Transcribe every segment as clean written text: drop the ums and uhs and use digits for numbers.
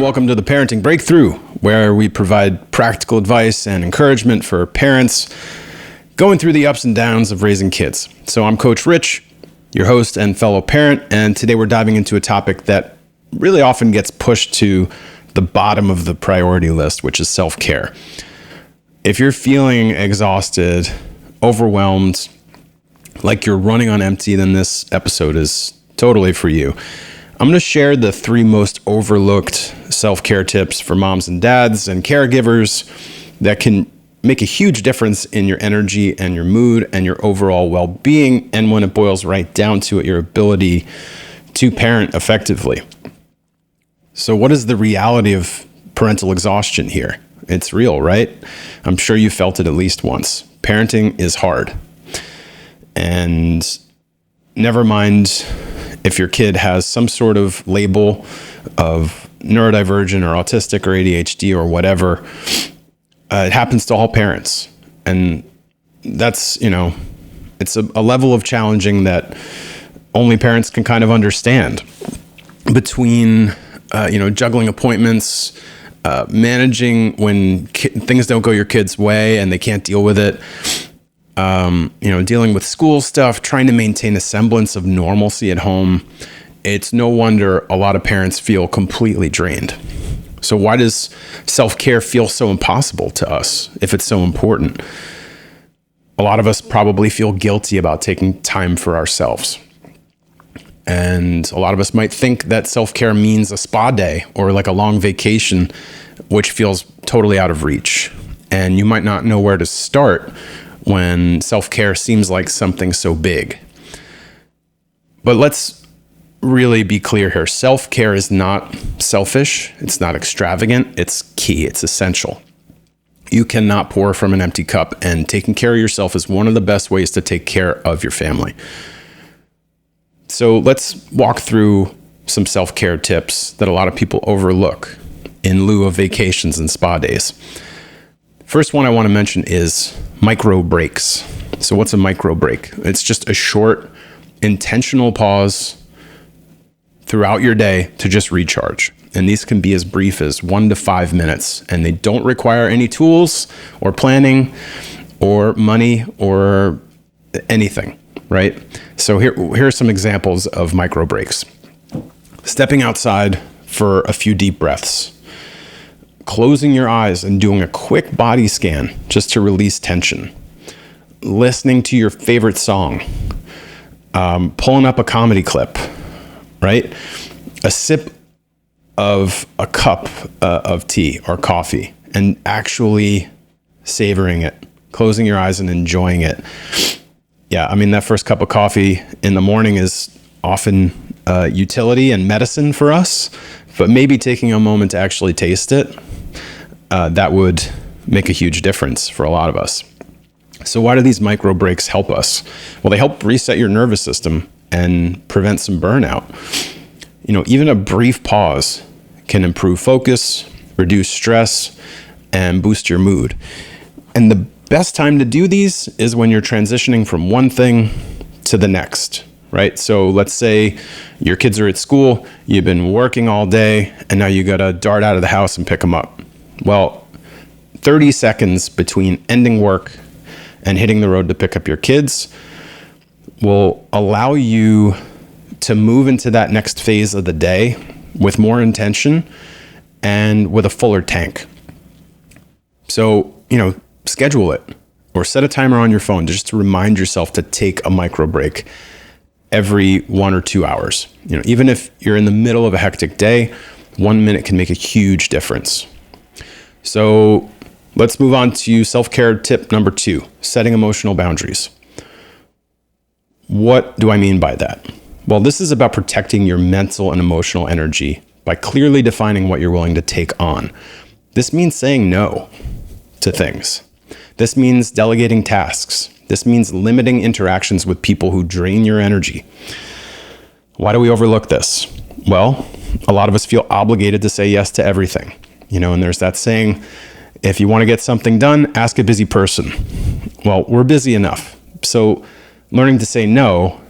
welcome to the Parenting Breakthrough, where we provide practical advice and encouragement for parents going through the ups and downs of raising kids. So I'm Coach Rich, your host and fellow parent, and today we're diving into a topic that really often gets pushed to the bottom of the priority list, which is self-care. If you're feeling exhausted, overwhelmed, like you're running on empty, then this episode is totally for you. I'm going to share the 3 most overlooked self-care tips for moms and dads and caregivers that can make a huge difference in your energy and your mood and your overall well-being, and when it boils right down to it, your ability to parent effectively. So what is the reality of parental exhaustion here? It's real, right? I'm sure you felt it at least once. Parenting is hard. And never mind if your kid has some sort of label of neurodivergent or autistic or ADHD or whatever, it happens to all parents. And that's, it's a level of challenging that only parents can kind of understand. Between, juggling appointments, managing when things don't go your kid's way and they can't deal with it, dealing with school stuff, trying to maintain a semblance of normalcy at home. It's no wonder a lot of parents feel completely drained. So why does self-care feel so impossible to us if it's so important? A lot of us probably feel guilty about taking time for ourselves. And a lot of us might think that self-care means a spa day or like a long vacation, which feels totally out of reach. And you might not know where to start when self-care seems like something so big. But let's really be clear here. Self-care is not selfish. It's not extravagant. It's key. It's essential. You cannot pour from an empty cup, and taking care of yourself is one of the best ways to take care of your family. So let's walk through some self-care tips that a lot of people overlook in lieu of vacations and spa days. First one I want to mention is micro breaks. So what's a micro break? It's just a short, intentional pause throughout your day to just recharge. And these can be as brief as 1 to 5 minutes, and they don't require any tools or planning or money or anything, right? So here are some examples of micro breaks. Stepping outside for a few deep breaths. Closing your eyes and doing a quick body scan just to release tension. Listening to your favorite song. Pulling up a comedy clip, right? A sip of a cup of tea or coffee and actually savoring it. Closing your eyes and enjoying it. Yeah, that first cup of coffee in the morning is often utility and medicine for us, but maybe taking a moment to actually taste it, that would make a huge difference for a lot of us. So why do these micro breaks help us? Well, they help reset your nervous system and prevent some burnout. Even a brief pause can improve focus, reduce stress, and boost your mood. And the best time to do these is when you're transitioning from one thing to the next, right? So let's say your kids are at school, you've been working all day, and now you got to dart out of the house and pick them up. Well, 30 seconds between ending work and hitting the road to pick up your kids will allow you to move into that next phase of the day with more intention and with a fuller tank. So, schedule it or set a timer on your phone just to remind yourself to take a micro break every 1 or 2 hours. Even if you're in the middle of a hectic day, 1 minute can make a huge difference. So let's move on to self-care tip number 2, setting emotional boundaries. What do I mean by that? Well, this is about protecting your mental and emotional energy by clearly defining what you're willing to take on. This means saying no to things. This means delegating tasks. This means limiting interactions with people who drain your energy. Why do we overlook this? Well, a lot of us feel obligated to say yes to everything. And there's that saying, if you want to get something done, ask a busy person. Well, we're busy enough. So learning to say no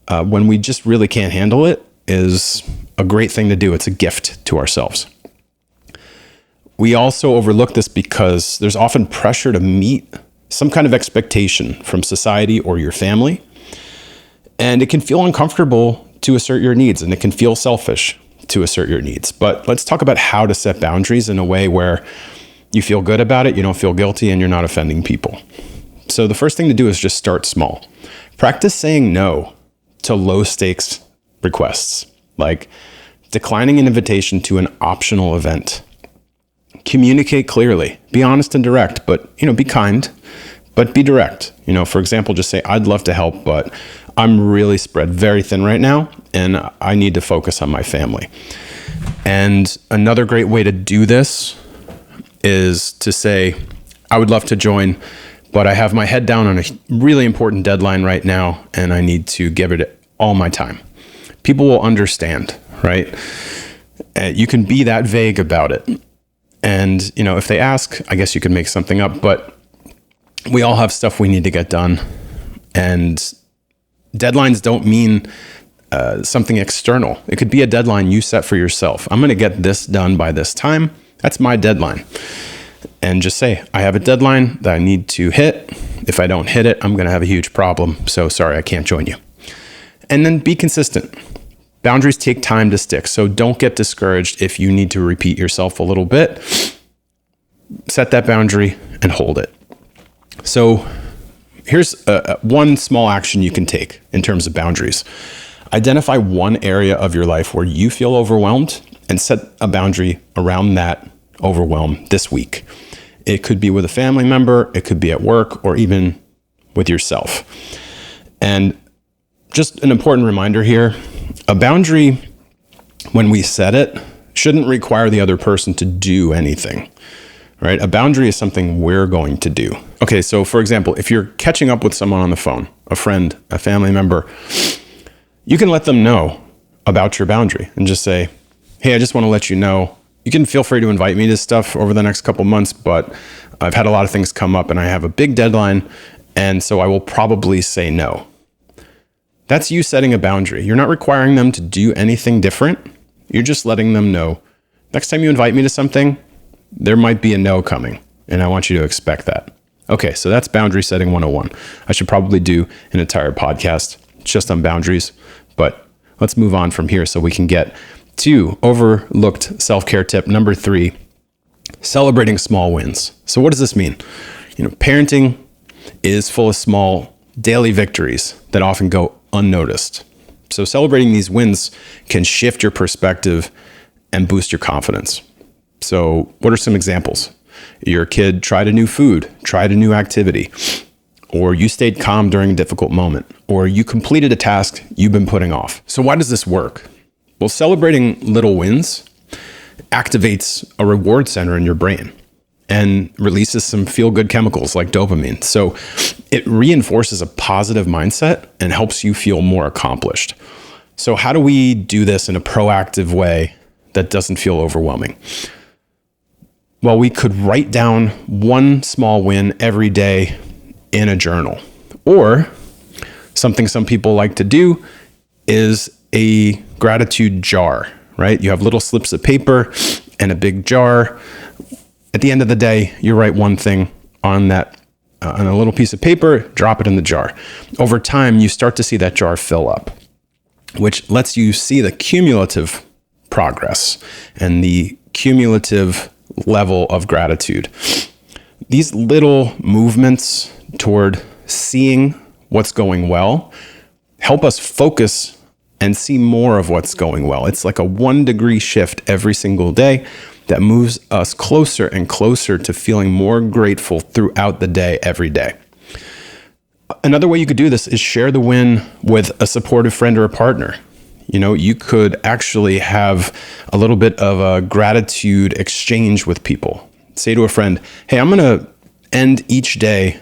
when we just really can't handle it is a great thing to do. It's a gift to ourselves. we also overlook this because there's often pressure to meet some kind of expectation from society or your family. And it can feel uncomfortable to assert your needs, and it can feel selfish to assert your needs. But let's talk about how to set boundaries in a way where you feel good about it, you don't feel guilty, and you're not offending people. So the first thing to do is just start small. Practice saying no to low stakes requests, like declining an invitation to an optional event. Communicate clearly, be honest and direct, but be kind, but be direct. For example, just say, I'd love to help, but I'm really spread very thin right now, and I need to focus on my family. And another great way to do this is to say, I would love to join, but I have my head down on a really important deadline right now, and I need to give it all my time. People will understand, right? You can be that vague about it. And, if they ask, I guess you could make something up, but we all have stuff we need to get done. And deadlines don't mean something external. It could be a deadline you set for yourself. I'm going to get this done by this time. That's my deadline. And just say, I have a deadline that I need to hit. If I don't hit it, I'm going to have a huge problem. So sorry, I can't join you. And then be consistent. Boundaries take time to stick. So don't get discouraged if you need to repeat yourself a little bit. Set that boundary and hold it. So here's one small action you can take in terms of boundaries. Identify one area of your life where you feel overwhelmed and set a boundary around that overwhelm this week. It could be with a family member, it could be at work, or even with yourself. And just an important reminder here, a boundary, when we set it, shouldn't require the other person to do anything, right? A boundary is something we're going to do. Okay, so for example, if you're catching up with someone on the phone, a friend, a family member, you can let them know about your boundary and just say, hey, I just want to let you know, you can feel free to invite me to stuff over the next couple months, but I've had a lot of things come up and I have a big deadline, and so I will probably say no. That's you setting a boundary. You're not requiring them to do anything different. You're just letting them know, next time you invite me to something, there might be a no coming, and I want you to expect that. Okay, so that's boundary setting 101. I should probably do an entire podcast just on boundaries, but let's move on from here so we can get to overlooked self-care tip number 3, celebrating small wins. So what does this mean? Parenting is full of small daily victories that often go unnoticed. So celebrating these wins can shift your perspective and boost your confidence. So what are some examples? Your kid tried a new food, tried a new activity, or you stayed calm during a difficult moment, or you completed a task you've been putting off. So why does this work? Well, celebrating little wins activates a reward center in your brain and releases some feel-good chemicals like dopamine. So it reinforces a positive mindset and helps you feel more accomplished. So how do we do this in a proactive way that doesn't feel overwhelming? Well, we could write down one small win every day in a journal. Or something some people like to do is a gratitude jar, right? You have little slips of paper and a big jar. At the end of the day, you write one thing on that, on a little piece of paper, drop it in the jar. Over time, you start to see that jar fill up, which lets you see the cumulative progress and the cumulative level of gratitude. These little movements toward seeing what's going well help us focus and see more of what's going well. It's like a 1 degree shift every single day that moves us closer and closer to feeling more grateful throughout the day, every day. Another way you could do this is share the win with a supportive friend or a partner. You could actually have a little bit of a gratitude exchange with people. Say to a friend, hey, I'm going to end each day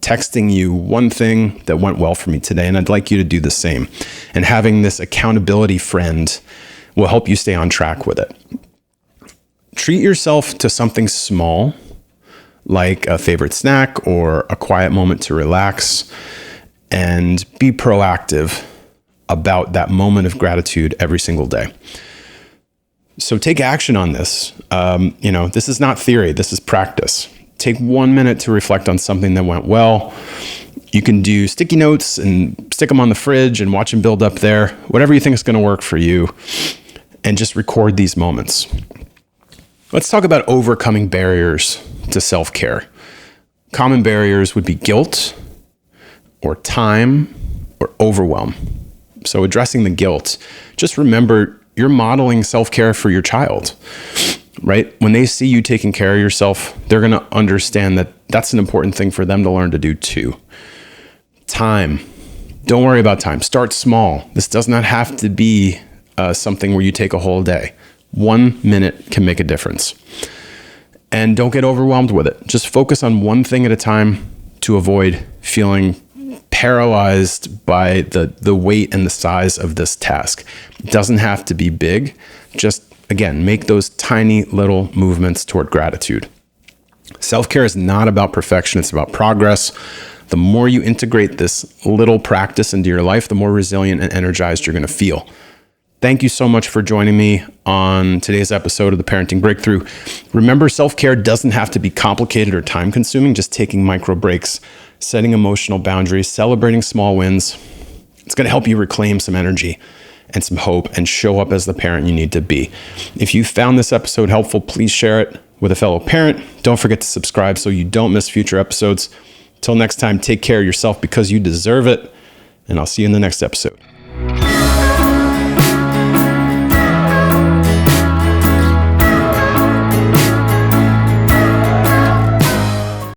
texting you one thing that went well for me today, and I'd like you to do the same. And having this accountability friend will help you stay on track with it. Treat yourself to something small, like a favorite snack or a quiet moment to relax, and be proactive about that moment of gratitude every single day. So take action on this. This is not theory. This is practice. Take 1 minute to reflect on something that went well. You can do sticky notes and stick them on the fridge and watch them build up there. Whatever you think is going to work for you. And just record these moments. Let's talk about overcoming barriers to self-care. Common barriers would be guilt or time or overwhelm. So addressing the guilt, just remember you're modeling self-care for your child, right? When they see you taking care of yourself, they're going to understand that that's an important thing for them to learn to do too. Time. Don't worry about time. Start small. This does not have to be something where you take a whole day. 1 minute can make a difference. And don't get overwhelmed with it. Just focus on one thing at a time to avoid feeling paralyzed by the weight and the size of this task. It doesn't have to be big. Just, again, make those tiny little movements toward gratitude. Self-care is not about perfection. It's about progress. The more you integrate this little practice into your life, the more resilient and energized you're going to feel. Thank you so much for joining me on today's episode of the Parenting Breakthrough. Remember, self-care doesn't have to be complicated or time-consuming. Just taking micro breaks, setting emotional boundaries, celebrating small wins. It's going to help you reclaim some energy and some hope and show up as the parent you need to be. If you found this episode helpful, please share it with a fellow parent. Don't forget to subscribe so you don't miss future episodes. Till next time, take care of yourself because you deserve it, and I'll see you in the next episode.